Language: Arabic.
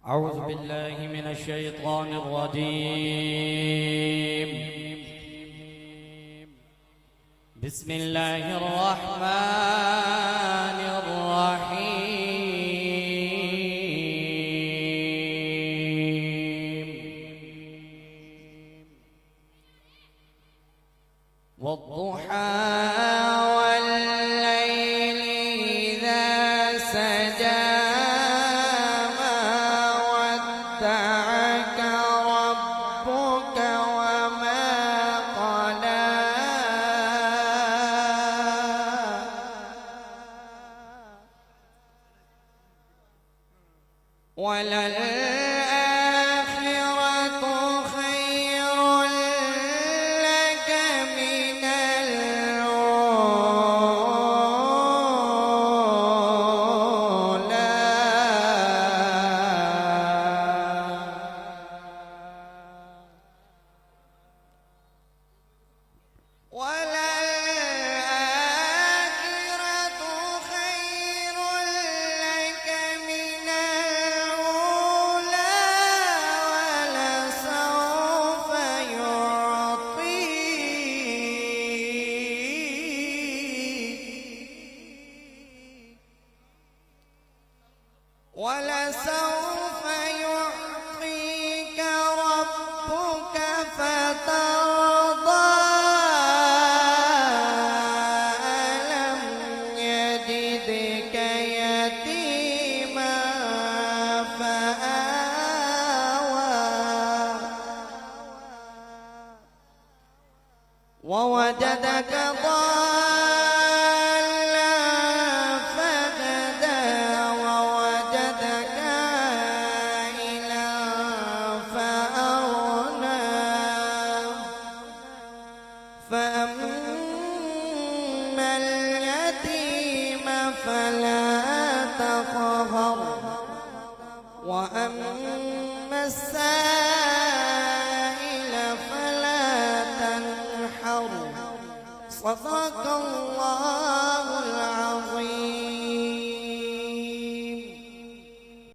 أعوذ بالله من الشيطان الرجيم. بسم الله الرحمن الرحيم. والضحى والليل إذا سجى ما ودعك ربك وما قلى وللآخرة خير لك من الأولى وللآخرة خير لك من الأولى ولسوف يعطيك ربك فترضى ألم يجدك يتيما فآوى ووجدك ضالا فهدى ووجدك عائلا فأغنى فأما اليتيم فلا تقهر وأما السائل فلا تنحر صدق الله